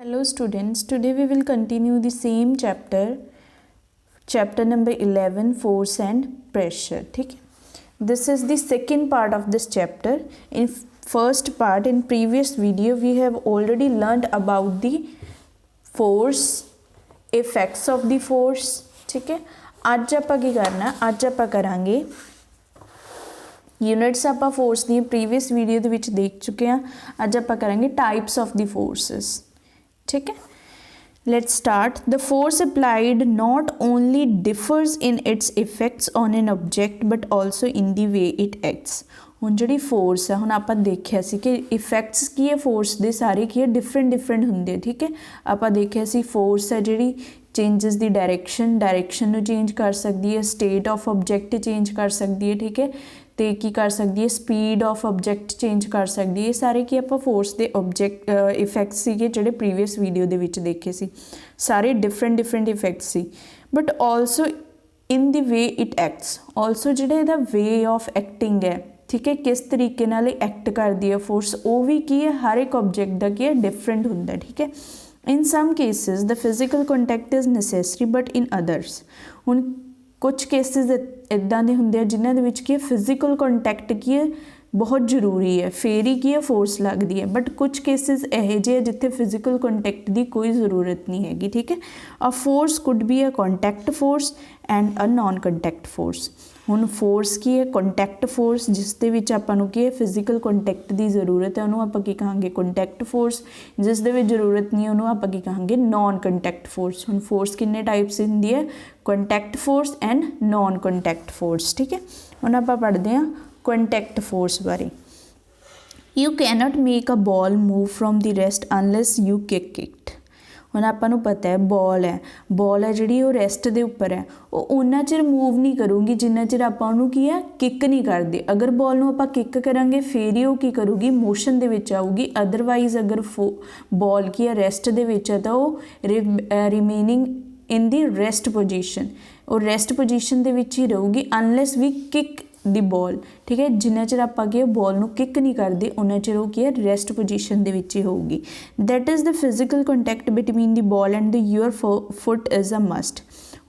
Hello students, today we will continue the same chapter number 11, force and pressure. ठीक है, this is the second part of this chapter. In first part, in previous video we have already learned about the force, effects of the force. ठीक है, ਅੱਜ ਆਪਾਂ ਕੀ ਕਰਨਾ, ਅੱਜ ਆਪਾਂ ਕਰਾਂਗੇ यूनिट्स आप फोर्स दी प्रीवियस वीडियो दे विच देख चुके हैं। अज आप करेंगे टाइप्स ऑफ द फोर्सेस। ठीक है, let's start. The force applied not only differs in its effects on an object but also in the way it acts. हुण जिहड़ी फोर्स है, हुण आपां देखिया सी कि इफेक्ट्स की है फोर्स दे सारे की है डिफरेंट हुंदे। ठीक है, आपां देखिया सी फोर्स है जिहड़ी चेंजिस दी डायरैक्शन नूं चेंज कर सकती है, स्टेट ऑफ ऑब्जेक्ट चेंज कर सकती है। ठीक है, तो की कर सकती है स्पीड ऑफ ऑब्जेक्ट चेंज कर सकती है। सारे की आप फोर्स के ऑब्जेक्ट इफेक्ट्स सीगे जिहड़े प्रीवियस वीडियो दे विच देखे सी, सारे डिफरेंट इफेक्ट्स सी। But also in the way it acts, also जिहड़ा इहदा वे ऑफ एक्टिंग है, ठीक है, किस तरीके नाल एक्ट करती है फोर्स, वो भी की है हर एक ऑब्जेक्ट का की है डिफरेंट हुंदा। ठीक है, in some cases the physical contact is necessary but in others, हुण कुछ केसिस इदां दे हुंदे जिन्हां दे विच की फिजिकल कॉन्टैक्ट की है बहुत जरूरी है, फिर ही की है फोर्स लगती है। बट कुछ केसिस यहो जिहे जिथे फिजिकल कॉन्टैक्ट की कोई ज़रूरत नहीं हैगी। ठीक है, a force could be a contact force and a non contact force. हुण फोर्स की है कॉन्टैक्ट फोर्स, जिस दे विच आपां नूं की है फिजिकल कॉन्टैक्ट की जरूरत है, उन्होंने आपां की कहांगे कॉन्टैक्ट फोर्स। जिस दे विच जरूरत नहीं उन्होंने आपां की कहांगे नॉन कॉन्टैक्ट फोर्स। हुण फोर्स किन्ने टाइप्स हुंदी है, contact force and non contact force. ठीक है, हुण आपां पढ़दे हां कॉन्टैक्ट फोर्स बारे। You cannot make a ball move from the rest unless you kick it. हुण आपां नूं पता है बॉल है जिहड़ी वो रेस्ट दे उपर है, वो उन्ना चिर मूव नहीं करूगी जिन्ना चिर आपां उहनूं की है किक नहीं करदे। अगर बॉल नूं आपां किक करांगे फिर ही वो की करूगी, मोशन दे विच आऊगी। अदरवाइज अगर बॉल की है रेस्ट दे विच है तो वो remaining in the rest position, और रेस्ट पोजीशन दे विच ही रहूगी unless we kick the ball. ठीक है, जिन्ना चिर आपां की बॉल नूं किक नहीं करते उन्ना चिर वो की है रेस्ट पोजीशन दे विच ही होगी। That is the physical contact between the ball and the your foot is a must.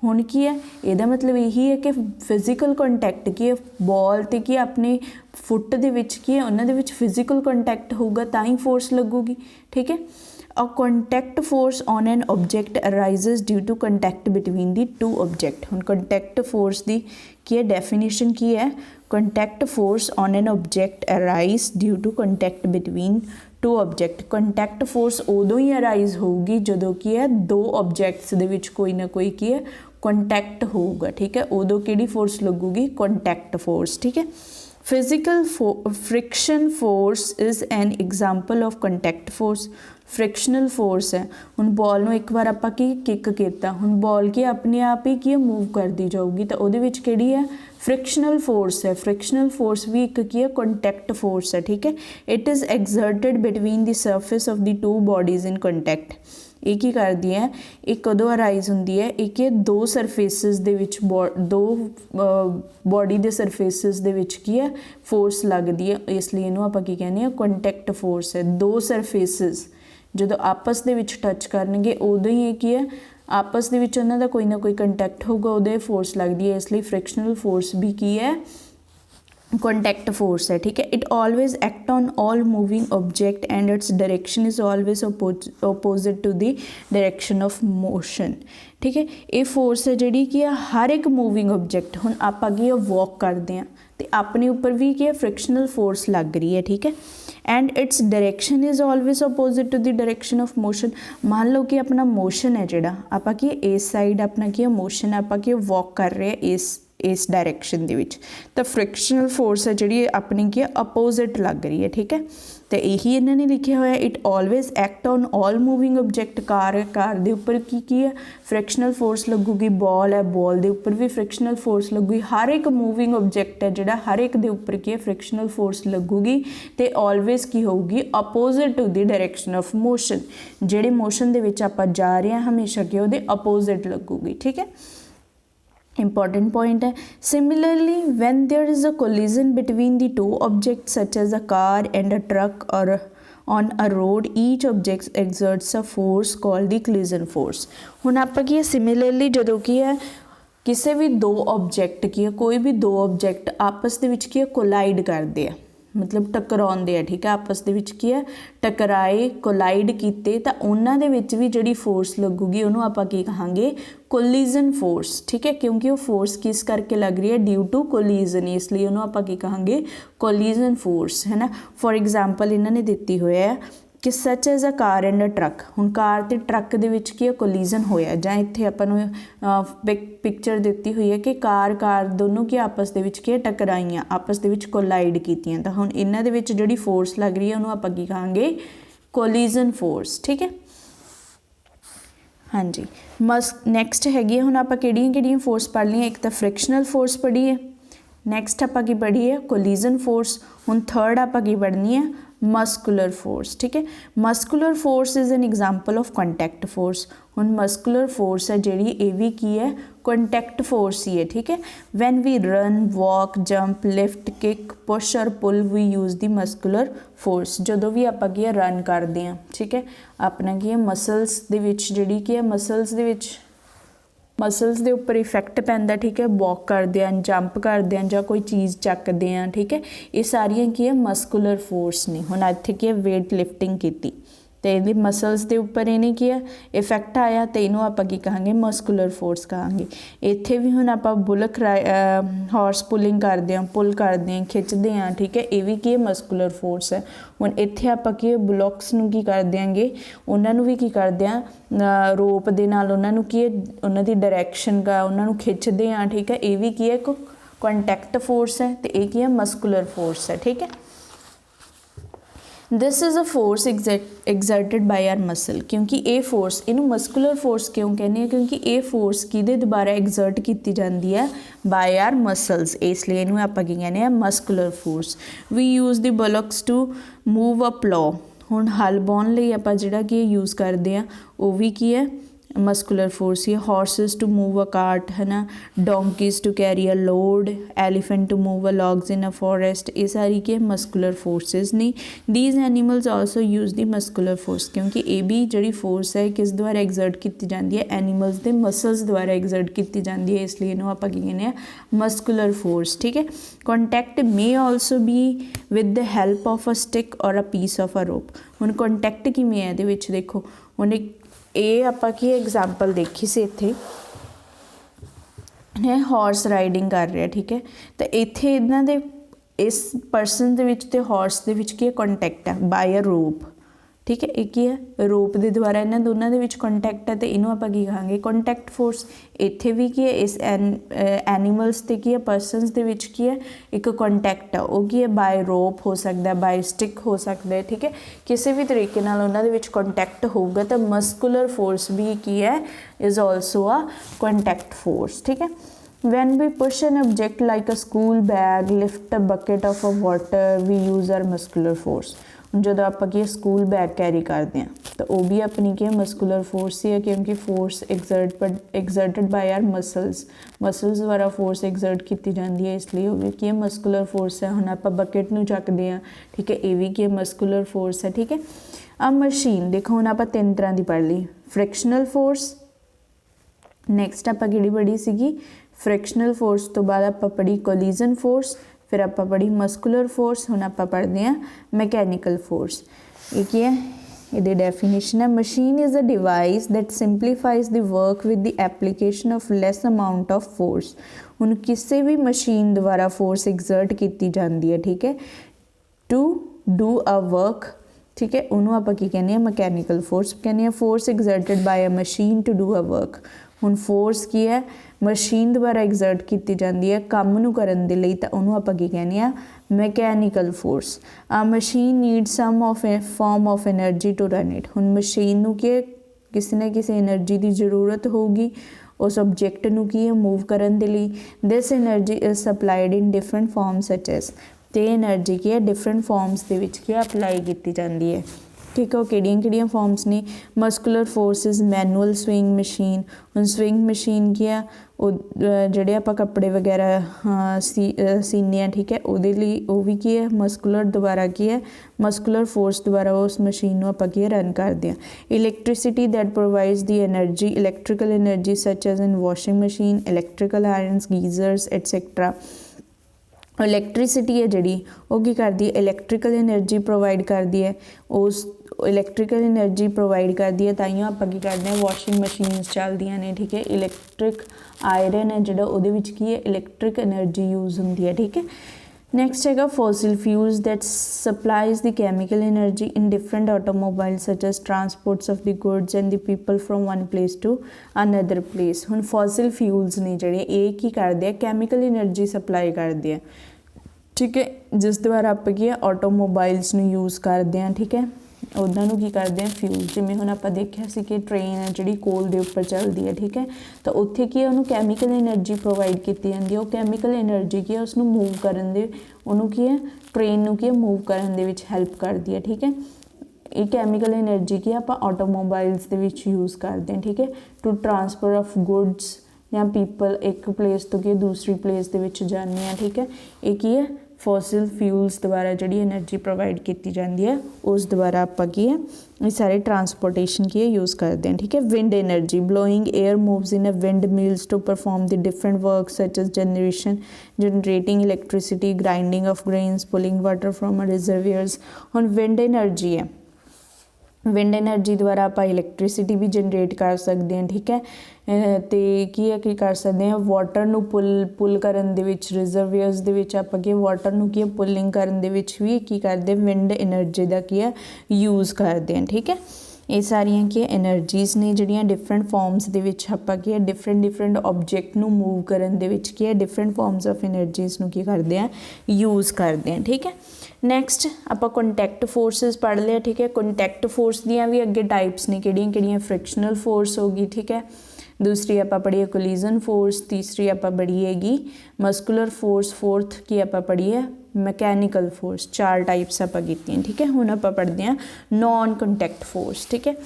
हुण की है, इहदा मतलब यही है कि फिजिकल कॉन्टैक्ट की है बॉल ते की अपने फुट दे विच की है उन्हां दे विच फिजिकल कॉन्टैक्ट होगा तां ही फोर्स लगूगी। ठीक है, a contact force on an object arises due to contact between the two object. हुण कॉन्टैक्ट फोर्स की है डेफिनेशन की है, contact force on an object arise due to contact between two object. Contact force उदों ही arise होगी जदों की है दो ऑब्जेक्ट्स दे विच कोई ना कोई की है कॉन्टैक्ट होगा। ठीक है, उदों किहड़ी फोर्स लगूगी, कॉन्टैक्ट फोर्स। ठीक है, physical friction force is an example of contact force. Frictional force है, हुण बॉल नूं एक बार आपां की किक किया, हुण बॉल की अपने आप ही की मूव करती जाऊगी, तो उहदे विच किहड़ी है फ्रिक्शनल फोर्स है। फ्रिक्शनल फोर्स भी एक की है कॉन्टैक्ट फोर्स है। ठीक है, it is exerted between the surface of the two bodies in contact. ये की करती है, एक कदों अराइज होंदी है, एक दो सरफेसिस दे विच दो बॉडी के सरफेसिस दे विच की है फोर्स लगती है, इसलिए इनू आपां की कहने कॉन्टैक्ट फोर्स है। दो सरफेसिस जो आपस दे विच टच करनगे उदों ही की है आपस दे विच उन्हां दा कोई ना कोई कंटैक्ट होगा, उदों फोर्स लगती है, इसलिए फ्रिक्शनल फोर्स भी की है कॉन्टैक्ट फोर्स है। ठीक है, it always act on all moving object and its direction is always opposite to the direction of motion. ठीक है, ये फोर्स है जिहड़ी कि हर एक मूविंग ऑब्जेक्ट, हुण आपां की वॉक करते हैं तो अपने उपर भी की फ्रिक्शनल फोर्स लग रही है। ठीक है, and its direction is always opposite to the direction of motion. मान लो कि अपना मोशन है जिहड़ा आपां की इस साइड अपना की मोशन आपां की वॉक कर रहे हैं इस डायरैक्शन दे विच, तो फ्रिक्शनल फोर्स है जिहड़ी अपनी की अपोजिट लग रही है। ठीक है, तो यही इन्होंने लिखा हुआ है, it always act on all moving object. Car दे उपर की है फ्रिक्शनल फोर्स लगूगी, बॉल है बॉल के उपर भी फ्रिक्शनल फोर्स लगूगी, हर एक मूविंग ऑब्जेक्ट है जिहड़ा हर एक दे उपर की है फ्रिक्शनल फोर्स लगूगी, तो ऑलवेज की होगी opposite to the direction of motion. जिहड़े मोशन दे विच आपां जा रहे हैं हमेशा की उहदे अपोजिट लगूगी। ठीक है, important point है। Similarly, when there is a collision between the two objects such as a car and a truck or on a road, each object exerts a force called the collision force. ਹੁਣ ਆਪਾਂ ਕੀ ਹੈ similarly ਜਦੋਂ ਕੀ ਹੈ ਕਿਸੇ ਵੀ ਦੋ object की है कोई भी दो ऑब्जेक्ट आपस ਦੇ ਵਿੱਚ ਕੀ ਹੈ ਕੋਲਾਈਡ ਕਰਦੇ ਆ मतलब टकराउंदे आ ठीक है आपस ਦੇ ਵਿੱਚ ਕੀ ਹੈ टकराए कोलाइड ਕੀਤੇ ਤਾਂ ਉਹਨਾਂ ਦੇ ਵਿੱਚ ਵੀ ਜਿਹੜੀ ਫੋਰਸ ਲੱਗੂਗੀ ਉਹਨੂੰ ਆਪਾਂ ਕੀ ਕਹਾਂਗੇ कोलिजन फोर्स ठीक है क्योंकि वो फोर्स किस करके लग रही है ड्यू टू कोलिजन इसलिए उन्होंने आप की कहांगे कोलिजन फोर्स है ना। फॉर एग्जाम्पल इन्होंने दिती हुई है कि such as a car and a truck हुण कार ते ट्रक दे विच की कोलिजन होया जां इत्थे आपां नूं पिक्चर दिती हुई है कि कार दोनों की आपस दे विच की टकराइयां आपस दे विच कोलाइड कीतियां तां हुण इन्हां दे विच जिहड़ी फोर्स लग रही है उन्होंने आपां की कहांगे कोलिजन फोर्स ठीक है। हाँ जी नैक्सट हैगी हुण आपां किहड़ियां फोर्स पढ़ लियां एक तो फ्रिक्शनल फोर्स पढ़ी है नैक्सट आपां की पढ़ी है कोलिजन फोर्स हुण थर्ड आपां की पढ़नी है मस्कुलर फोर्स ठीक है। Muscular force is an example of contact force हुण मस्कुलर फोर्स है जिहड़ी ये भी की है कॉन्टैक्ट फोर्स ही है ठीक है। When we run walk jump lift kick push और pull we use the muscular force जदों भी आपां की रन करते हैं ठीक है अपना की मसल्स दे विच जिहड़ी की है मसल्स दे उपर इफैक्ट पैंदा ठीक है वॉक करते हैं जंप करते हैं जां कोई चीज़ चकते हैं ठीक है ये सारियां की है मस्कुलर फोर्स ने हुण इत्थे की है वेट लिफ्टिंग कीती तो ये मसल्स के उपर इन्हें की है इफैक्ट आया तो इनू आप की कहांगे मस्कुलर फोर्स कहांगे। इत्थे भी हुण आप बुलक हॉर्स पुलिंग करते हैं पुल करते हैं खिंचते हैं ठीक है ये भी की है मस्कुलर फोर्स है। हुण इत्थे आप की बुलॉक्स नूं की कर देंगे उन्होंने भी की करते हैं रोप दे नाल उन्होंने की है उन्हों की डायरैक्शन का उन्होंने खिंचते हैं ठीक है ये भी की है कॉन्टैक्ट फोर्स है तो ये की है मस्कुलर फोर्स है ठीक है। This is a force exerted by our muscle क्योंकि ये फोर्स इनू मस्कुलर फोर्स क्यों कहने हैं क्योंकि ये फोर्स किहदे द्वारा एग्जर्ट की जाती है बाय आर मसल्स इसलिए इनू आप कहने muscular force. We use the bullocks to move a plough हुण हल बाउण लई आपां जिहड़ा कि यूज़ करते हैं वो भी की है मस्कुलर फोर्स ही। Horses to move a cart है ना donkeys to carry a load elephant to move a logs in a forest ये सारी के मस्कुलर फोर्सेस ने। These animals also use the muscular force क्योंकि ये भी जी फोर्स है किस द्वारा एग्जर्ट की जाती है एनिमल्स के मसल्स द्वारा एग्जर्ट की जाती है इसलिए इन्हों आप कहने मस्कुलर फोर्स ठीक है। Contact may also be with the help of a stick और अ पीस ऑफ अ रोप हुण कॉन्टैक्ट किवें है इहदे विच देखो हुण ये आपां की एग्जाम्पल देखी सी इत्थे हॉर्स राइडिंग कर रहा ठीक है तो इत्थे इन्हां दे इस परसन दे विच ते हॉर्स दे विच की कॉन्टैक्ट है बाय अ रोप ठीक है एक ही है रोप के द्वारा इन्होंने दोनों के विच कॉन्टैक्ट है तो इनू आप कहांगे कॉन्टैक्ट फोर्स। इत्थे भी की है इस एनीमल्स ते की है परसनस दे विच की है एक कॉन्टैक्ट है वो की है बाय रोप हो सकता है बाय स्टिक हो सकता है ठीक है किसी भी तरीके नाल उन्हां दे विच कॉन्टैक्ट होगा तो मस्कुलर फोर्स भी की है is also a contact force ठीक है। When we push an object like a school bag, lift a bucket of a water, we use our muscular force. जो आप स्कूल बैग कैरी करते हैं तो वह भी अपनी क्या मस्कुलर फोर्स ही है क्योंकि force exerted by our muscles द्वारा फोर्स एग्जर्ट की जाती है इसलिए वो भी क्या मस्कुलर फोर्स है। हम आप बकेट नूं चकते हैं ठीक है ये भी क्या मस्कुलर फोर्स है ठीक है। अब मशीन देखो हम आप तीन तरह की पढ़ ली फ्रिक्शनल फोर्स नैक्सट आप पढ़ी सी फ्रिक्शनल फोर्स तो बाद आप पढ़ी कोलिजन फोर्स फिर आप पढ़ी मस्कुलर फोर्स हुण आप पढ़ते हैं मैकेनिकल फोर्स। एक है ये डेफिनेशन है machine is a device that simplifies the work with the application of less amount of force. हुण किसी भी मशीन द्वारा फोर्स एग्जर्ट की जाती है ठीक है टू डू अ वर्क ठीक है उन्होंने आप कहने मैकेनिकल फोर्स कहने force exerted by a machine to do a work. हुण फोर्स की है मशीन द्वारा एग्जर्ट की जाती है काम नूं करन दे लई तां उहनूं आपां की कहने आ mechanical force. A machine need some of a form of energy to run it. हुण मशीन नूं कि किसी न किसी एनर्जी की जरूरत होगी उस ऑब्जेक्ट नूं की मूव करन दे लई। This energy is supplied in different form such as ते एनर्जी की है डिफरेंट फॉर्म्स दे विच की अप्लाई की जाती है ठीक है। वो किहड़ियां फॉर्म्स ने, muscular forces, manual swing machine. हुण स्विंग मशीन की आ, ਜਿਹੜੇ ਆਪਾਂ ਕੱਪੜੇ ਵਗੈਰਾ ਸੀਨੇ ਆ, ਠੀਕ ਹੈ, ਉਹਦੇ ਲਈ ਉਹ ਵੀ ਕੀ ਹੈ, ਮਸਕੂਲਰ ਦੁਆਰਾ ਕੀ ਹੈ, ਮਸਕੂਲਰ ਫੋਰਸ ਦੁਆਰਾ ਉਸ ਮਸ਼ੀਨ ਨੂੰ ਆਪਾਂ ਕੀ ਰਨ ਕਰਦੇ ਹਾਂ। Electricity that provides the energy, electrical energy such as in washing machine, electrical irons, geysers etcetera. Electricity है जी वो की करती है, इलैक्ट्रिकल एनर्जी प्रोवाइड करती है, उस इलैक्ट्रिकल एनर्जी प्रोवाइड करती है, ताइयों आप की करते हैं वॉशिंग मशीनस चलदियाँ ने, ठीक है। इलैक्ट्रिक आयरन है जोड़ा वो की है, इलैक्ट्रिक एनर्जी यूज़ होती है, ठीक है। नैक्सट है fossil fuels that supplies the chemical energy in different automobile such as transports of the goods and the people from one place to another place. हुण फॉसिल फ्यूल्स ने जिहड़े ये की करते हैं, कैमिकल एनर्जी सप्लाई करते हैं, ठीक है, जिस द्वारा आप की ऑटोमोबाइल्स नूं यूज़ करते हैं, ठीक है। उन्होंने की करते हैं फ्यूल, जिमें हुण आपां देखिया सी कि ट्रेन है जिहड़ी कोल दे उपर चलती है, ठीक है, तो उत्थे की उन्होंने कैमिकल एनर्जी प्रोवाइड की जाती है। वो कैमिकल एनर्जी की है उसनूं मूव करन दे, उन्होंने की है ट्रेन नूं की मूव करन दे विच हैल्प करती है, ठीक है। ये कैमिकल एनर्जी की आप ऑटोमोबाइल्स दे विच यूज़ करते हैं, ठीक है, टू ट्रांसफर ऑफ गुड्स या पीपल एक प्लेस तो की दूसरी प्लेस दे विच जाने हैं, ठीक है। ये की है फॉसिल फ्यूल्स द्वारा जी एनर्जी प्रोवाइड की जाती है, उस द्वारा आप की है ये सारे ट्रांसपोर्टेशन की यूज़ करते हैं, ठीक है। Wind energy, blowing air moves in a wind mills to perform the different work such as generation, generating electricity, grinding of grains, pulling water from reservoirs. हुण विंड एनर्जी है, विंड एनर्जी द्वारा आप electricity भी generate कर सकते हैं, ठीक है, तो की कर सकते हैं वाटर नू पुल करन दे विच, रिजर्वियर्स दे विच आप वाटर नू की पुलिंग करन दे विच भी की करते हैं, विंड एनर्जी का की है यूज़ करते हैं, ठीक है। ये सारियां की एनर्जीज़ ने जिहड़ियां डिफरेंट फॉर्म्स दे विच आपां की डिफरेंट ऑब्जेक्ट नू मूव करन दे विच की डिफरेंट फॉर्म्स ऑफ एनर्जीज़ नू की करते हैं, यूज़ करते हैं, ठीक है। नैक्सट आप कॉन्टैक्ट फोर्सिस पढ़ लिया, ठीक है। कॉन्टैक्ट फोर्स दियाँ भी अगे टाइप्स ने, किहड़ियां फ्रिक्शनल फोर्स होगी, ठीक है, दूसरी आप पढ़ी कोलिजन फोर्स, तीसरी आप पढ़ी हैगी मस्कुलर फोर्स, फोर्थ की आप पढ़ी है मैकेनिकल फोर्स। 4 टाइप्स आप कीतियां, ठीक है। हुण आप पढ़ते हैं नॉन कॉन्टैक्ट फोर्स, ठीक है।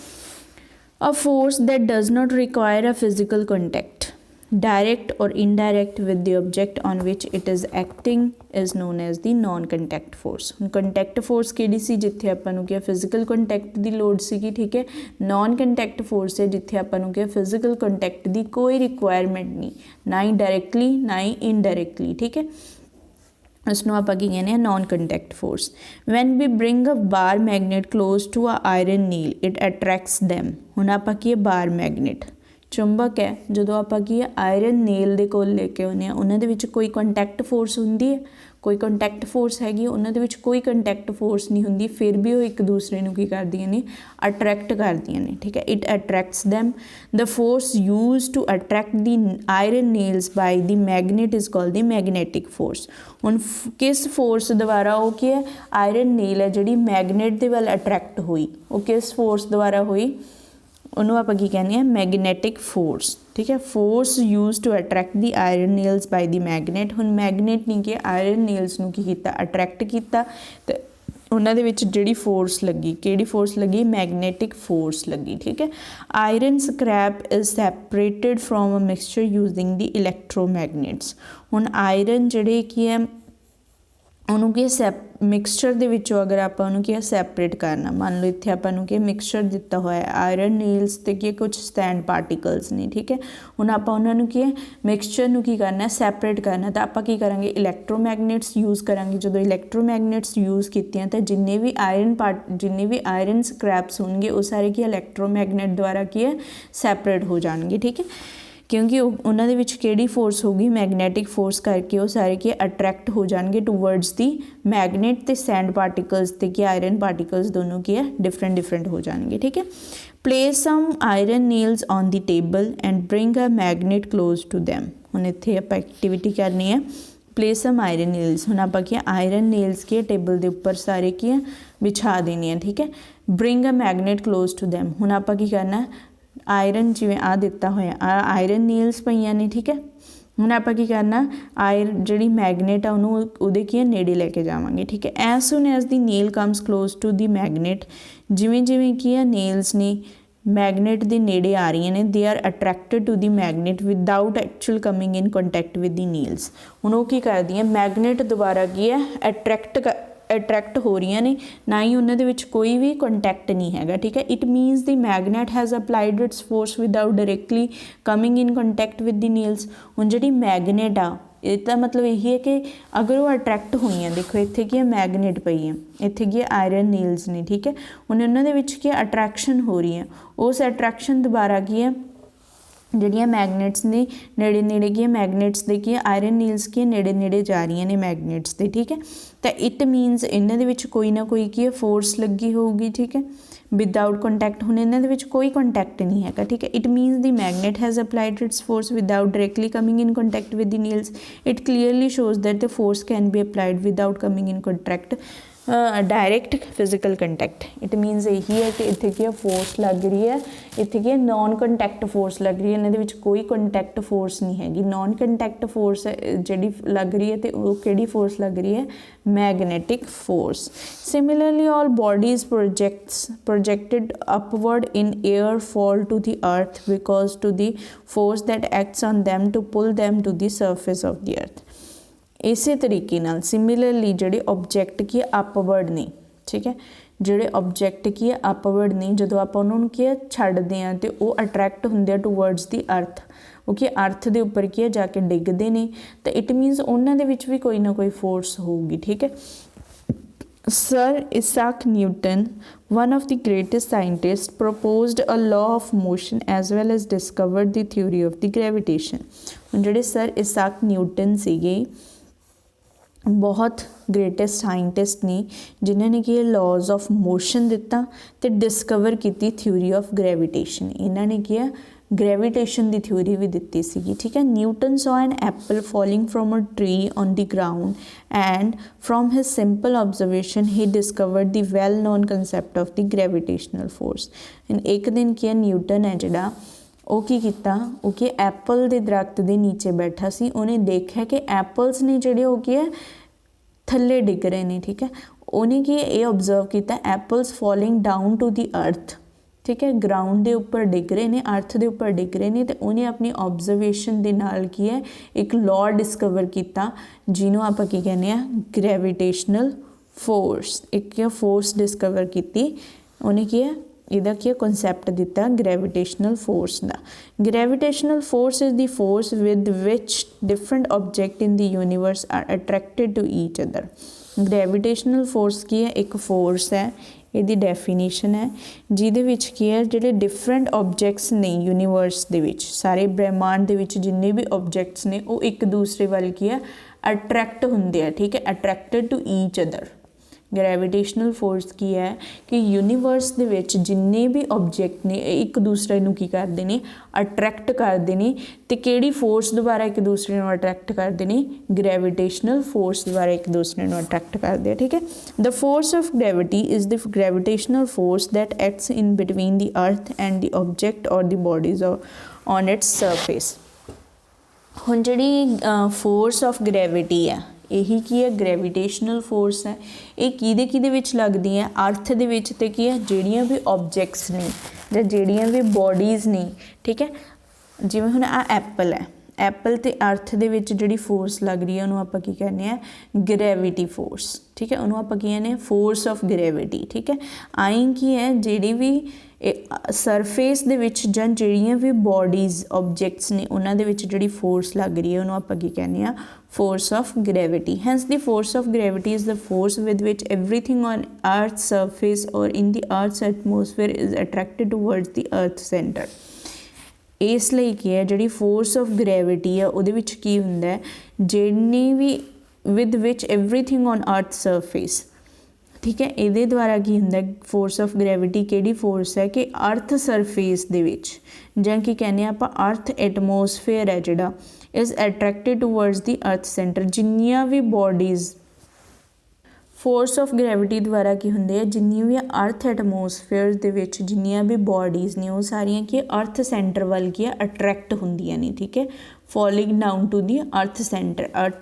A force that does not require a physical contact direct और indirect with the object on which it is acting is known as the non contact force. हुण कंटैक्ट फोर्स किहड़ी सी जिथे आपां नूं क्या फिजिकल कंटैक्ट की लोड़ सीगी, ठीक है। नॉन कंटैक्ट फोर्स है जिथे आपां नूं क्या फिजिकल कंटैक्ट की कोई रिक्वायरमेंट नहीं, ना ही डायरैक्टली ना ही इनडायरैक्टली, ठीक है। उसनों आप की कहने non contact force. When we bring a bar magnet close to a iron nail it attracts them. हुण आप की बार मैगनेट चुंबक है, जो आप की आयरन नेल के कोल लेके आने उन्होंने कोई कंटैक्ट फोर्स होंगी है, कोई कंटैक्ट फोर्स हैगी, उन्होंने कोई कंटैक्ट फोर्स नहीं होंगी, फिर भी वो एक दूसरे को की करदियां ने अट्रैक्ट करदियां ने, ठीक है। It attracts them. The force used to attract the iron nails by the magnet is called the magnetic force. हुण किस फोर्स द्वारा वो की है आयरन नेल है जी मैगनेट के वाल अट्रैक्ट हुई, वो किस फोर्स द्वारा हुई, उन्होंने आप की कहने मैगनेटिक फोर्स, ठीक है। Force used to attract the iron nails by the magnet. हुण मैगनेट ने कि आयरन नेल्स नूं की कीता अट्रैक्ट किया, तो उन्होंने विच जिहड़ी फोर्स लगी, किहड़ी फोर्स लगी, मैगनेटिक फोर्स लगी, ठीक है। Iron scrap is separated from a mixture using the electromagnets. हुण आयरन जिहड़े की है उन्होंने की मिक्सचर के विचों अगर आप की सैपरेट करना, मान लो इतने आपू की मिक्सचर दिता हुआ है आयरन नील्स ते की कुछ स्टैंड पार्टिकल्स ने, ठीक है। हुण आप उन्होंने की मिक्सचर की करना सैपरेट करना, तो आप की करांगे इलैक्ट्रोमैगनेट्स यूज़ करांगे। जो इलैक्ट्रोमैगनेट्स यूज़ कीतियां तो जिन्ने भी आयरन स्क्रैप्स होंगे वो सारे की इलैक्ट्रोमैगनेट द्वारा की है सैपरेट हो जाएंगे, ठीक है, क्योंकि उन्होंने विच केड़ी फोर्स होगी मैगनेटिक फोर्स करके वो सारे के अट्रैक्ट हो जाएंगे टूवर्ड्स दी मैगनेट, ते सैंड पार्टिकल्स ते कि आयरन पार्टिकल्स दोनों की है डिफरेंट हो जाएंगे, ठीक है। Place some iron nails on the table and bring a magnet close to them. हुण इत्थे आपां एक्टिविटी करनी है प्लेस सम आयरन नेल्स। हुण आपां की आयरन नेल्स की टेबल के उपर सारे की है बिछा देनी है, ठीक है। Bring a magnet close to them. हुण आपां की करना आयरन जिवें आ दिता होया आयरन नेल्स पईयां ने, ठीक है, ਹੁਣ ਆਪਾਂ ਕੀ ਕਰਨਾ, ਆਇਰਨ ਜਿਹੜੀ ਮੈਗਨੇਟ ਆ ਉਹਨੂੰ ਉਹਦੇ ਕੀ ਨੇੜੇ ਲੈ ਕੇ ਜਾਵਾਂਗੇ, ਠੀਕ ਹੈ। As ਸੂਨ as the nail comes close to the magnet, ਜਿਵੇਂ ਜਿਵੇਂ ਕੀ ਆ ਨੇਲਸ ਨੇ ਮੈਗਨੇਟ ਦੇ ਨੇੜੇ ਆ ਰਹੀਆਂ ਨੇ, they are attracted to the magnet without actual coming in contact with the Niels. ਹੁਣ ਉਹ ਕੀ ਕਰਦੀਆਂ, ਮੈਗਨੇਟ ਦੁਬਾਰਾ ਕੀ ਹੈ ਅਟਰੈਕਟ ਹੋ ਰਹੀਆਂ ਨੇ, ਨਾ ਹੀ ਉਹਨਾਂ ਦੇ ਵਿੱਚ ਕੋਈ ਵੀ ਕੰਟੈਕਟ ਨਹੀਂ ਹੈਗਾ, ਠੀਕ ਹੈ। It means the magnet has applied it's force without directly coming in contact with the Niels. ਹੁਣ ਜਿਹੜੀ ਮੈਗਨੇਟ ਆ ਇਹ ਤਾਂ ਮਤਲਬ ਇਹੀ ਹੈ ਕਿ ਅਗਰ ਉਹ ਅਟਰੈਕਟ ਹੋਈਆਂ, ਦੇਖੋ ਇੱਥੇ ਕੀ ਹੈ ਮੈਗਨੇਟ ਪਈ ਹੈ, ਇੱਥੇ ਕੀ ਹੈ ਆਇਰਨ ਨੀਲਸ ਨੇ, ਠੀਕ ਹੈ। ਹੁਣ ਉਹਨਾਂ ਦੇ ਵਿੱਚ ਕੀ ਅਟਰੈਕਸ਼ਨ ਹੋ ਰਹੀ ਹੈ, ਉਸ ਅਟਰੈਕਸ਼ਨ ਦੁਬਾਰਾ ਕੀ ਹੈ ਜਿਹੜੀਆਂ ਮੈਗਨੇਟਸ ਨੇ ਨੇੜੇ ਨੇੜੇ ਕੀ ਮੈਗਨੇਟਸ ਦੇ ਕੀ ਆਇਰਨ ਨੀਲਸ ਕੀ ਨੇੜੇ ਨੇੜੇ ਜਾ ਰਹੀਆਂ ਨੇ ਮੈਗਨੇਟਸ ਦੇ, ਠੀਕ ਹੈ। ਤਾਂ ਇਟ ਮੀਨਸ ਇਹਨਾਂ ਦੇ ਵਿੱਚ ਕੋਈ ਨਾ ਕੋਈ ਕੀ ਫੋਰਸ ਲੱਗੀ ਹੋਊਗੀ, ਠੀਕ ਹੈ, ਵਿਦਾਊਟ ਕੰਟੈਕਟ। ਹੁਣ ਇਹਨਾਂ ਦੇ ਵਿੱਚ ਕੋਈ ਕੰਟੈਕਟ ਨਹੀਂ ਹੈਗਾ, ਠੀਕ ਹੈ। It means the magnet has applied it's force without directly coming in contact with the Niels. It clearly shows that the force can be applied without coming in contact direct physical contact. It मीनस यही है कि इत्थे की force लग रही है, इत्थे की नॉन कंटैक्ट फोर्स लग रही है, इन्हां दे विच कोई कंटैक्ट फोर्स नहीं हैगी। नॉन कंटैक्ट फोर्स जिहड़ी लग रही है तो वो किहड़ी फोर्स लग रही है, magnetic force. Similarly all bodies projected upward in air fall to the earth because to the force that acts on them to pull them to the surface of the earth. इसे तरीके नाल similarly ਜਿਹੜੇ object की upward ने, ठीक है, ਜਿਹੜੇ object की अपवर्ड ने ਜਦੋਂ ਆਪਾਂ ਉਹਨਾਂ ਨੂੰ ਕੀ ਛੱਡਦੇ ਆ ਤੇ ਉਹ ਅਟਰੈਕਟ ਹੁੰਦੇ ਆ ਟੂਵਰਡਸ ਦੀ ਅਰਥ, ਉਹ ਕੀ ਅਰਥ ਦੇ ਉੱਪਰ ਕੀ ਜਾ ਕੇ ਡਿੱਗਦੇ ਨੇ, ਤਾਂ ਇਟ ਮੀਨਸ ਉਹਨਾਂ ਦੇ ਵਿੱਚ ਵੀ ਕੋਈ ਨਾ ਕੋਈ ਫੋਰਸ ਹੋਊਗੀ, ਠੀਕ ਹੈ। Sir Isaac Newton, one of the greatest scientists, proposed a law of motion as well as discovered the theory of the gravitation। ਹੁਣ ਜਿਹੜੇ ਸਰ ਇਸਾਕ ਨਿਊਟਨ ਸੀਗੇ बहुत ग्रेटेस्ट साइंटिस्ट ने जिन्होंने कि लॉज ऑफ मोशन दिता तो डिस्कवर की थ्योरी ऑफ ग्रेविटेशन। इन्होंने किया ग्रेविटेशन की थ्योरी भी दी सी, ठीक है। Newton saw an apple falling from a tree on the ground and from his simple observation he discovered the well known concept of the gravitational force. एक दिन किया न्यूटन है जिहड़ा ਉਹ ਕੀ ਕੀਤਾ, ਉਹ ਕਿ ਐਪਲ ਦੇ ਦਰਖਤ ਦੇ ਨੀਚੇ ਬੈਠਾ ਸੀ, ਉਹਨੇ ਦੇਖਿਆ ਕਿ ਐਪਲਸ ਨੇ ਜਿਹੜੇ ਉਹ ਕੀ ਹੈ ਥੱਲੇ ਡਿੱਗ ਰਹੇ ਨੇ, ਠੀਕ ਹੈ। ਉਹਨੇ ਕੀ ਇਹ ਓਬਜ਼ਰਵ ਕੀਤਾ ਐਪਲਸ ਫੋਲਿੰਗ ਡਾਊਨ ਟੂ ਦੀ ਅਰਥ, ਠੀਕ ਹੈ, ਗਰਾਊਂਡ ਦੇ ਉੱਪਰ ਡਿੱਗ ਰਹੇ ਨੇ, ਅਰਥ ਦੇ ਉੱਪਰ ਡਿੱਗ ਰਹੇ ਨੇ, ਤੇ ਉਹਨੇ ਆਪਣੀ ਓਬਜ਼ਰਵੇਸ਼ਨ ਦੇ ਨਾਲ ਕੀ ਹੈ ਇੱਕ ਲਾਅ ਡਿਸਕਵਰ ਕੀਤਾ ਜਿਹਨੂੰ ਆਪਾਂ ਕੀ ਕਹਿੰਦੇ ਆ ਗ੍ਰੈਵਿਟੇਸ਼ਨਲ ਫੋਰਸ। ਇੱਕ ਫੋਰਸ ਡਿਸਕਵਰ ਕੀਤੀ ਉਹਨੇ, ਕੀ ਹੈ ਇਹਦਾ ਕੀ ਕਨਸੈਪਟ ਦਿੱਤਾ ਗ੍ਰੈਵਿਟੇਸ਼ਨਲ ਫੋਰਸ ਦਾ। Gravitational force is the force with which different object in the universe are attracted to each other. Gravitational force ਕੀ ਹੈ, ਇੱਕ ਫੋਰਸ ਹੈ, ਇਹਦੀ ਡੈਫੀਨੇਸ਼ਨ ਹੈ ਜਿਹਦੇ ਵਿੱਚ ਕੀ ਹੈ ਜਿਹੜੇ ਡਿਫਰੈਂਟ ਆਬਜੈਕਟਸ ਨੇ ਯੂਨੀਵਰਸ ਦੇ ਵਿੱਚ, ਸਾਰੇ ਬ੍ਰਹਿਮੰਡ ਦੇ ਵਿੱਚ ਜਿੰਨੇ ਵੀ ਆਬਜੈਕਟਸ ਨੇ ਉਹ ਇੱਕ ਦੂਸਰੇ ਵੱਲ ਕੀ ਹੈ ਅਟਰੈਕਟ ਹੁੰਦੇ ਆ, ਠੀਕ ਹੈ, attracted to each other. Gravitational force ਕੀ ਹੈ ਕਿ ਯੂਨੀਵਰਸ ਦੇ ਵਿੱਚ ਜਿੰਨੇ ਵੀ ਆਬਜੈਕਟ ਨੇ ਇਹ ਇੱਕ ਦੂਸਰੇ ਨੂੰ ਕੀ ਕਰਦੇ ਨੇ ਅਟਰੈਕਟ ਕਰਦੇ ਨੇ, ਤੇ ਕਿਹੜੀ ਫੋਰਸ ਦੁਆਰਾ ਇੱਕ ਦੂਸਰੇ ਨੂੰ ਅਟਰੈਕਟ ਕਰਦੇ ਨੇ, ਗ੍ਰੈਵਿਟੇਸ਼ਨਲ ਫੋਰਸ ਦੁਆਰਾ ਇੱਕ ਦੂਸਰੇ ਨੂੰ ਅਟਰੈਕਟ ਕਰਦੇ ਆ, ਠੀਕ ਹੈ। The force of gravity is the gravitational force that acts in between the earth and the object ਔਰ the bodies on its surface. ਹੁਣ ਜਿਹੜੀ ਫੋਰਸ ਆਫ ਗ੍ਰੈਵਿਟੀ ਆ ਇਹੀ ਕੀ ਹੈ ਗ੍ਰੈਵਿਟੇਸ਼ਨਲ ਫੋਰਸ ਹੈ। ਇਹ ਕਿਹਦੇ ਵਿੱਚ ਲੱਗਦੀ ਹੈ, ਅਰਥ ਦੇ ਵਿੱਚ, ਤੇ ਕੀ ਹੈ ਜਿਹੜੀਆਂ ਵੀ ਆਬਜੈਕਟਸ ਨੇ ਜਾਂ ਜਿਹੜੀਆਂ ਵੀ ਬੋਡੀਜ਼ ਨੇ, ਠੀਕ ਹੈ। ਜਿਵੇਂ ਹੁਣ ਆ ਐਪਲ ਹੈ, ਐਪਲ ਤੇ ਅਰਥ ਦੇ ਵਿੱਚ ਜਿਹੜੀ ਫੋਰਸ ਲੱਗ ਰਹੀ ਹੈ ਉਹਨੂੰ ਆਪਾਂ ਕੀ ਕਹਿੰਦੇ ਆ ਗ੍ਰੈਵਿਟੀ ਫੋਰਸ, ਠੀਕ ਹੈ, ਉਹਨੂੰ ਆਪਾਂ ਕੀ ਕਹਿੰਦੇ ਆ ਫੋਰਸ ਆਫ ਗ੍ਰੈਵਿਟੀ, ਠੀਕ ਹੈ। ਆਈ ਕੀ ਹੈ ਜਿਹੜੀ ਵੀ ਸਰਫੇਸ ਦੇ ਵਿੱਚ ਜਾਂ ਜਿਹੜੀਆਂ ਵੀ ਬੋਡੀਜ਼ ਆਬਜੈਕਟਸ ਨੇ ਉਹਨਾਂ ਦੇ ਵਿੱਚ ਜਿਹੜੀ ਫੋਰਸ ਲੱਗ ਰਹੀ ਹੈ ਉਹਨੂੰ ਆਪਾਂ ਕੀ ਕਹਿੰਦੇ ਆ force of gravity. Hence the force of gravity is the force with which everything on earth's surface or in the earth's atmosphere is attracted towards the earth center. ਇਸ ਲਈ ਕੀ ਹੈ ਜਿਹੜੀ ਫੋਰਸ ਆਫ ਗ੍ਰੈਵਿਟੀ ਆ ਉਹਦੇ ਵਿੱਚ ਕੀ ਹੁੰਦਾ ਹੈ ਜਿੰਨੀ ਵੀ with which everything on earth's surface, ਠੀਕ ਹੈ, ਇਹਦੇ ਦੁਆਰਾ ਕੀ ਹੁੰਦਾ ਫੋਰਸ ਆਫ ਗ੍ਰੈਵਿਟੀ ਕਿਹੜੀ ਫੋਰਸ ਹੈ ਕਿ ਅਰਥ ਸਰਫੇਸ ਦੇ ਵਿੱਚ ਜਾਂ ਕੀ ਕਹਿੰਦੇ ਆ ਆਪਾਂ ਅਰਥ ਐਟਮੋਸਫੇਅਰ ਹੈ ਜਿਹੜਾ ਇਜ਼ ਅਟਰੈਕਟਡ ਟੂਵਰਡਸ ਦੀ ਅਰਥ ਸੈਂਟਰ। ਜਿੰਨੀਆਂ ਵੀ ਬੋਡੀਜ਼ फोर्स ऑफ ग्रैविटी द्वारा की होंगे जिन्नी भी अर्थ एटमोसफेयर दे विच जिन्नियां भी बॉडीज़ ने वो सारियां की अर्थ सेंटर वाल की अट्रैक्ट होंदियां ने, ठीक है, falling down to the earth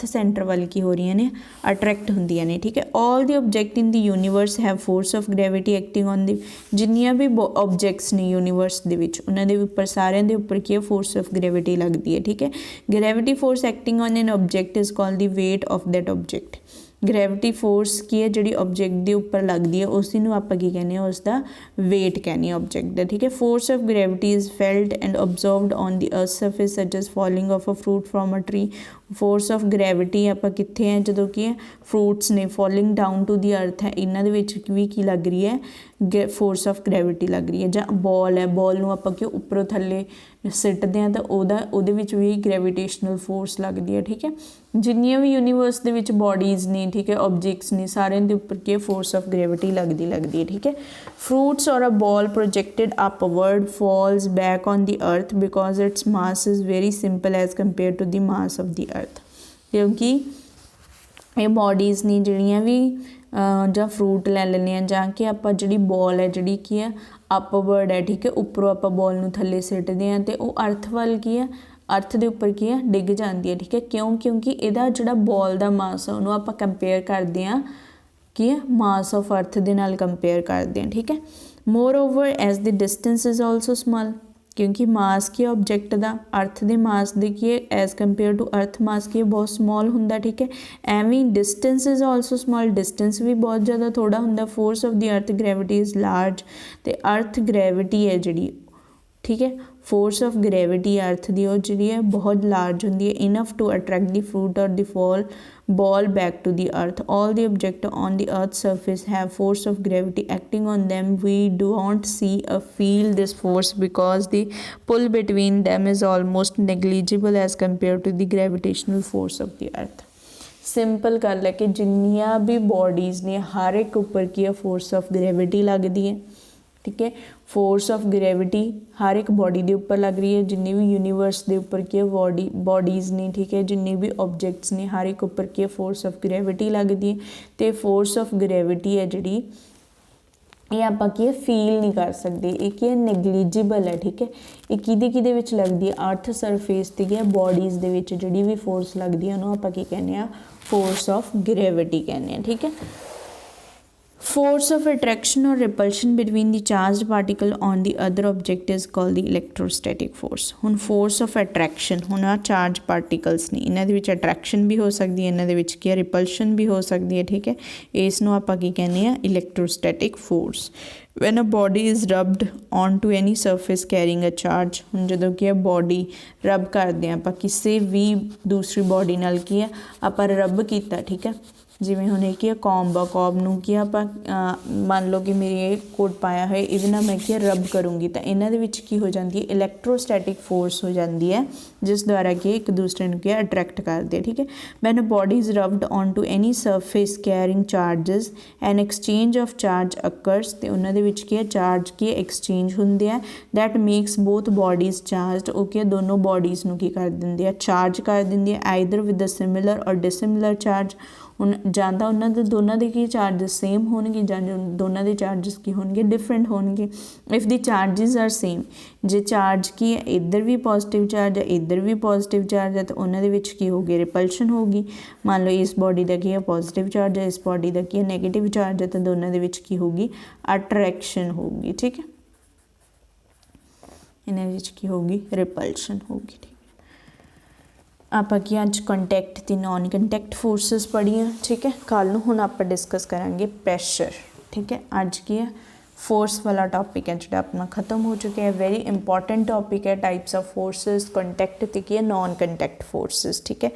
centre वाल की हो रही ने अट्रैक्ट होंदियां ने, ठीक है। All the object in the universe have force of gravity acting on the जिन्नियां भी ऑब्जेक्ट्स ने यूनीवर्स दे विच उन्हां दे उपर सारियां दे उपर की फोर्स ऑफ ग्रैविटी लगती है, ठीक है। Gravity force acting on an object is called the weight of that object. Gravity force की है जी ऑब्जेक्ट के उपर लगती है उसी आप की कहने उसका वेट कहने ऑब्जेक्ट का, ठीक है। Force of gravity is felt and observed on the earth surface such as falling of a fruit from a tree. Force of gravity आप कितने हैं जो कि है फ्रूट्स ने falling down to the earth है इन्हों भी की लग रही है फोर्स ऑफ ग्रैविटी लग रही है। ਜਾਂ बॉल है बॉल ਨੂੰ ਆਪਾਂ ਕਿ ਉੱਪਰੋਂ ਥੱਲੇ ਸਿੱਟਦੇ ਹਾਂ ਤਾਂ ਉਹਦੇ ਵਿੱਚ ਵੀ ਗ੍ਰੈਵਿਟੇਸ਼ਨਲ ਫੋਰਸ ਲੱਗਦੀ ਹੈ, ਠੀਕ ਹੈ। ਜਿੰਨੀਆਂ ਵੀ ਯੂਨੀਵਰਸ ਦੇ ਵਿੱਚ ਬੋਡੀਜ਼ ਨੇ, ਠੀਕ ਹੈ, ਆਬਜੈਕਟਸ ਨੇ ਸਾਰਿਆਂ ਦੇ ਉੱਪਰ ਕੀ ਫੋਰਸ ਆਫ ਗ੍ਰੈਵਿਟੀ ਲੱਗਦੀ ਹੈ, ਠੀਕ ਹੈ। fruits or a ball projected upward falls back on the earth because its mass is very simple as compared to the mass of the earth। क्योंकि ये बॉडीज़ ने ਜਿਹੜੀਆਂ ਵੀ ਜਾਂ फ्रूट लै ਲੈਂਦੇ ਹਾਂ ਜਾਂ कि ਆਪਾਂ ਜਿਹੜੀ बॉल है ਜਿਹੜੀ ਕੀ है अपवर्ड है, ठीक है, उपरों आप बॉल ਨੂੰ थल्ले सिੱਟਦੇ ਹਾਂ तो वह अर्थ ਵੱਲ ਕੀ है अर्थ के उपर की है डिग जाती है, ठीक है। क्यों क्योंकि ਇਹਦਾ ਜਿਹੜਾ बॉल का मास है ਉਹਨੂੰ ਆਪਾਂ कंपेयर करते हैं की है मास ऑफ अर्थ के नाल कंपेयर करते हैं, ठीक है। Moreover as the distance is also small क्योंकि मास की ऑब्जेक्ट का अर्थ के मास दे की एज कंपेयर टू अर्थ मास की बहुत स्मॉल होंगे, ठीक है। एवं distance is also small distance भी बहुत ज़्यादा थोड़ा होंगे। Force of the earth gravity is large तो अर्थ ग्रैविटी है जी, ठीक है, फोर्स ऑफ ग्रैविटी अर्थ की वो जी है बहुत लार्ज होंगी है enough to attract the fruit और the fall ball back to the earth. All the object on the earth surface have force of gravity acting on them. We don't see a feel this force because the pull between them is almost negligible as compare to the gravitational force of the earth. Simple गल है कि जिन्नियां भी bodies ने हर एक उपर की force of gravity लगती है, ठीक है। फोर्स ऑफ ग्रैविटी हर एक बॉडी के उपर लग रही है जिन्नी भी यूनीवर्स के उपर की बॉडीज़ ने, ठीक है, जिन्नी भी ऑब्जेक्ट्स ने हर एक उपर की फोर्स ऑफ ग्रैविटी लगती है। तो फोर्स ऑफ ग्रैविटी है जी ये आप फील नहीं कर सकते, एक नेगलीजिबल है, ठीक है। ये किहदे विच लगती है अर्थ सरफेस ते है बॉडीज़ दे विच जिहड़ी भी फोर्स लगती है उन्होंने आप कहने फोर्स ऑफ ग्रैविटी कहने, ठीक है। फोर्स ऑफ अट्रैक्शन और repulsion between the charge particle on the other object is called the electrostatic force. हुण फोर्स ऑफ अट्रैक्शन हुण आ चार्ज पार्टिकल्स ने इन्हां दे विच अट्रैक्शन भी हो सकती है, इन्हां दे विच की रिपल्शन भी हो सकती है, ठीक है। इसनूं आपां की कहने आ electrostatic force. When a body is rubbed on to any surface carrying a charge हुण जदों कि बॉडी रब करते हैं आपां किसी भी दूसरी बॉडी नाल की है आपां रब कीता, ठीक है। जिवें हुण एक कॉम्ब आ कॉम्ब नूं की आपां मान लो कि मेरी ये कोट पाया है इहदे नाल मैं की रब करूँगी तो इन्हां दे विच की हो जाती है इलैक्ट्रोस्टैटिक फोर्स हो जाती है जिस द्वारा कि एक दूसरे नूं की अट्रैक्ट करते हैं, ठीक है। When a body is rubbed on to any surface carrying charges an exchange of charge occurs तो उन्हां दे विच की चार्ज की एक्सचेंज होंदे आ that makes both bodies charged okay दोनों बॉडीज़ नूं की कर दिंदे आ चार्ज कर दिंदे आ आइदर विद अ सिमिलर और डिसिमिलर चार्ज। हुण जां तां उन्हां दे दोनों के की चार्जिस सेम होणगे जां दोनों के चार्जिस की होणगे डिफरेंट होणगे। If the charges are same जे चार्ज की है इधर भी पॉजिटिव चार्ज है इधर भी पॉजिटिव चार्ज है तो उन्हां दे विच की होगी रिपल्शन होगी। मान लो इस बॉडी का की है पॉजिटिव चार्ज है इस बॉडी का की है नैगेटिव चार्ज है तो दोनों के विच की होगी अट्रैक्शन होगी, ठीक है। इन्हां विच की होगी रिपल्शन होगी, ठीक है। आपां की अज कंटैक्ट ते नॉन कंटैक्ट फोर्सिस पढ़ियां, ठीक है। कल नूं हुण आपां डिस्कस करांगे प्रैशर, ठीक है। अज की है फोर्स वाला टॉपिक है जो अपना खत्म हो चुका है। वेरी इंपॉर्टेंट टॉपिक है टाइप्स ऑफ फोर्सिस कंटैक्ट ते की है नॉन कंटैक्ट फोर्सिस, ठीक है।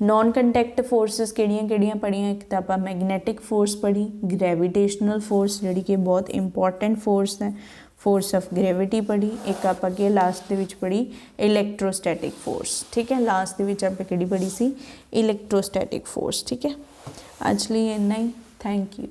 नॉन कंटैक्ट फोर्सिस किहड़ियां पढ़ियां एक तो आपां मैगनैटिक फोर्स पढ़ी, ग्रैविटेशनल फोर्स जिहड़ी कि बहुत इंपॉर्टेंट फोर्स है, फोर्स ऑफ ग्रैविटी पढ़ी, एक आपां की लास्ट दे विच पढ़ी इलैक्ट्रोस्टैटिक फोर्स, ठीक है। लास्ट दे विच आपां किहड़ी पढ़ी सी इलैक्ट्रोस्टैटिक फोर्स, ठीक है। अज लई इन्ना ही, थैंक यू।